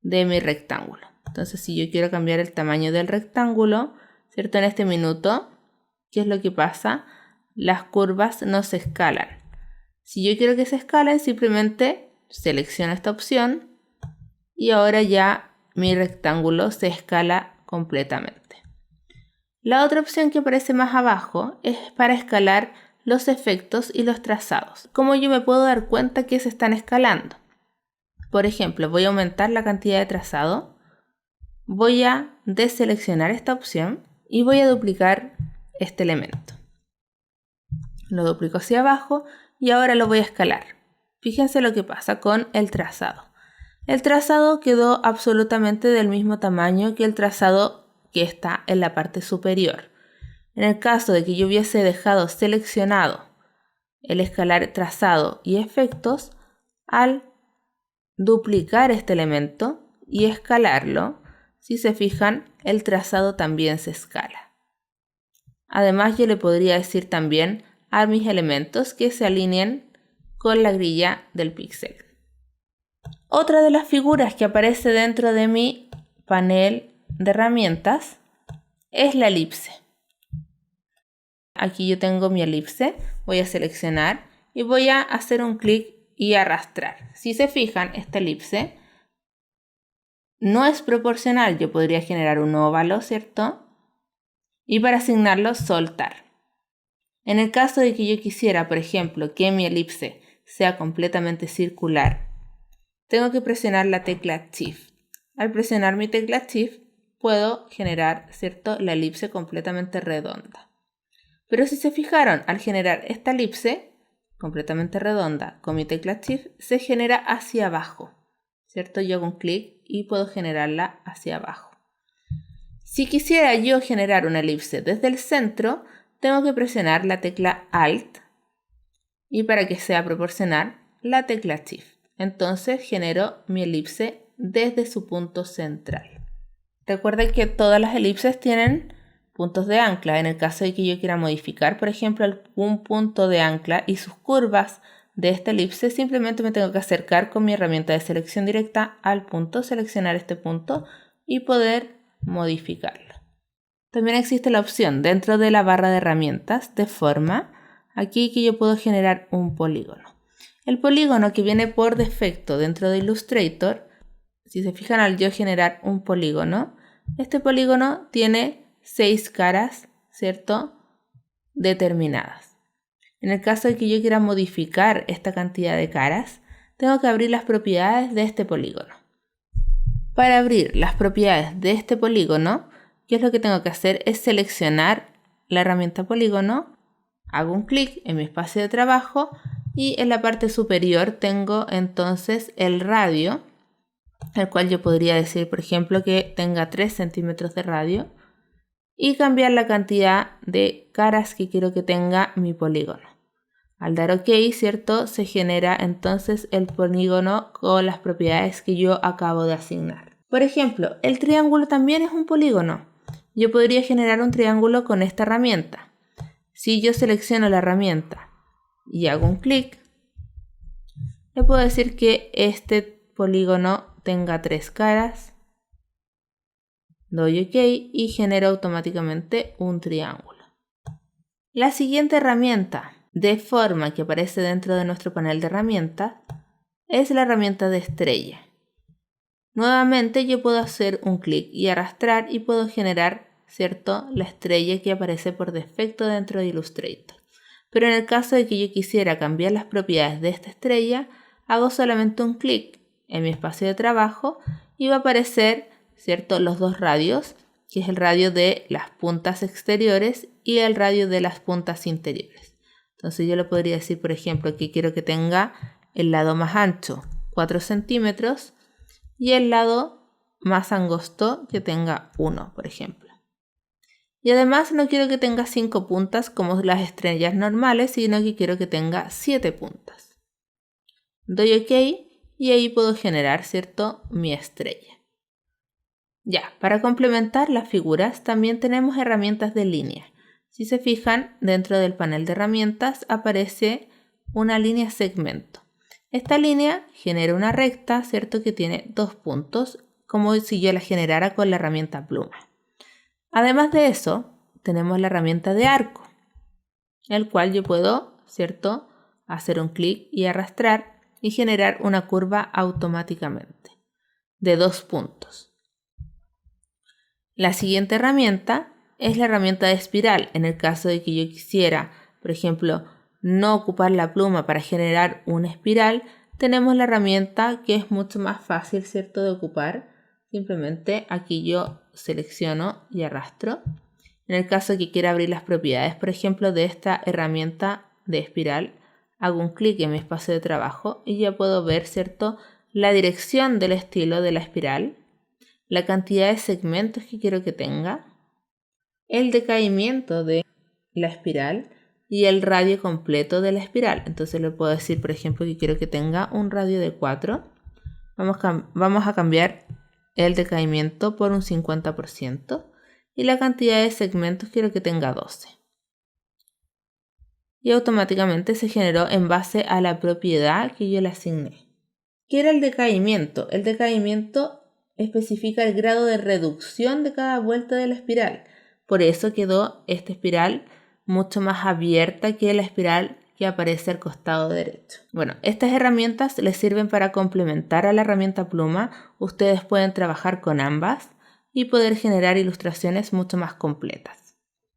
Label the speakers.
Speaker 1: de mi rectángulo. Entonces, si yo quiero cambiar el tamaño del rectángulo, ¿cierto? En este minuto, ¿qué es lo que pasa? Las curvas no se escalan. Si yo quiero que se escalen, simplemente selecciono esta opción y ahora ya mi rectángulo se escala completamente. La otra opción que aparece más abajo es para escalar los efectos y los trazados. ¿Cómo yo me puedo dar cuenta que se están escalando? Por ejemplo, voy a aumentar la cantidad de trazado, voy a deseleccionar esta opción y voy a duplicar este elemento. Lo duplico hacia abajo y ahora lo voy a escalar. Fíjense lo que pasa con el trazado. El trazado quedó absolutamente del mismo tamaño que el trazado que está en la parte superior. En el caso de que yo hubiese dejado seleccionado el escalar trazado y efectos, al duplicar este elemento y escalarlo, si se fijan, el trazado también se escala. Además, yo le podría decir también a mis elementos que se alineen con la grilla del píxel. Otra de las figuras que aparece dentro de mi panel de herramientas es la elipse. Aquí yo tengo mi elipse, voy a seleccionar y voy a hacer un clic y arrastrar. Si se fijan, esta elipse no es proporcional. Yo podría generar un óvalo, ¿cierto? Y para asignarlo, soltar. En el caso de que yo quisiera, por ejemplo, que mi elipse sea completamente circular, tengo que presionar la tecla Shift. Al presionar mi tecla Shift, puedo generar, ¿cierto?, la elipse completamente redonda. Pero si se fijaron, al generar esta elipse completamente redonda con mi tecla Shift, se genera hacia abajo, ¿cierto? Yo hago un clic y puedo generarla hacia abajo. Si quisiera yo generar una elipse desde el centro, tengo que presionar la tecla Alt y para que sea proporcional, la tecla Shift. Entonces genero mi elipse desde su punto central. Recuerden que todas las elipses tienen puntos de ancla. En el caso de que yo quiera modificar, por ejemplo, un punto de ancla y sus curvas de esta elipse, simplemente me tengo que acercar con mi herramienta de selección directa al punto, seleccionar este punto y poder modificarlo. También existe la opción dentro de la barra de herramientas de forma, aquí que yo puedo generar un polígono. El polígono que viene por defecto dentro de Illustrator, si se fijan, al yo generar un polígono, este polígono tiene 6 caras, ¿cierto?, determinadas. En el caso de que yo quiera modificar esta cantidad de caras, tengo que abrir las propiedades de este polígono. Para abrir las propiedades de este polígono, ¿qué es lo que tengo que hacer? Es seleccionar la herramienta polígono, hago un clic en mi espacio de trabajo y en la parte superior tengo entonces el radio, el cual yo podría decir, por ejemplo, que tenga 3 centímetros de radio y cambiar la cantidad de caras que quiero que tenga mi polígono. Al dar OK, ¿cierto?, se genera entonces el polígono con las propiedades que yo acabo de asignar. Por ejemplo, el triángulo también es un polígono. Yo podría generar un triángulo con esta herramienta. Si yo selecciono la herramienta y hago un clic, le puedo decir que este polígono tenga 3 caras, doy OK y genero automáticamente un triángulo. La siguiente herramienta de forma que aparece dentro de nuestro panel de herramientas es la herramienta de estrella. Nuevamente yo puedo hacer un clic y arrastrar y puedo generar, ¿cierto?, la estrella que aparece por defecto dentro de Illustrator. Pero en el caso de que yo quisiera cambiar las propiedades de esta estrella, hago solamente un clic en mi espacio de trabajo y va a aparecer, ¿cierto?, los dos radios, que es el radio de las puntas exteriores y el radio de las puntas interiores. Entonces yo le podría decir, por ejemplo, que quiero que tenga el lado más ancho 4 centímetros y el lado más angosto que tenga 1, por ejemplo. Y además no quiero que tenga 5 puntas como las estrellas normales, sino que quiero que tenga 7 puntas. Doy OK y ahí puedo generar, ¿cierto?, mi estrella. Ya, para complementar las figuras también tenemos herramientas de línea. Si se fijan, dentro del panel de herramientas aparece una línea segmento. Esta línea genera una recta, ¿cierto?, que tiene 2 puntos como si yo la generara con la herramienta pluma. Además de eso, tenemos la herramienta de arco, el cual yo puedo, ¿cierto?, hacer un clic y arrastrar y generar una curva automáticamente de 2 puntos. La siguiente herramienta es la herramienta de espiral. En el caso de que yo quisiera, por ejemplo, no ocupar la pluma para generar una espiral, tenemos la herramienta que es mucho más fácil, ¿cierto?, de ocupar. Simplemente aquí yo selecciono y arrastro. En el caso de que quiera abrir las propiedades, por ejemplo, de esta herramienta de espiral, hago un clic en mi espacio de trabajo y ya puedo ver, ¿cierto?, la dirección del estilo de la espiral, la cantidad de segmentos que quiero que tenga, el decaimiento de la espiral y el radio completo de la espiral. Entonces le puedo decir, por ejemplo, que quiero que tenga un radio de 4. Vamos a cambiar el decaimiento por un 50% y la cantidad de segmentos quiero que tenga 12. Y automáticamente se generó en base a la propiedad que yo le asigné. ¿Qué era el decaimiento? El decaimiento especifica el grado de reducción de cada vuelta de la espiral. Por eso quedó esta espiral mucho más abierta que la espiral que aparece al costado derecho. Bueno, estas herramientas les sirven para complementar a la herramienta pluma. Ustedes pueden trabajar con ambas y poder generar ilustraciones mucho más completas.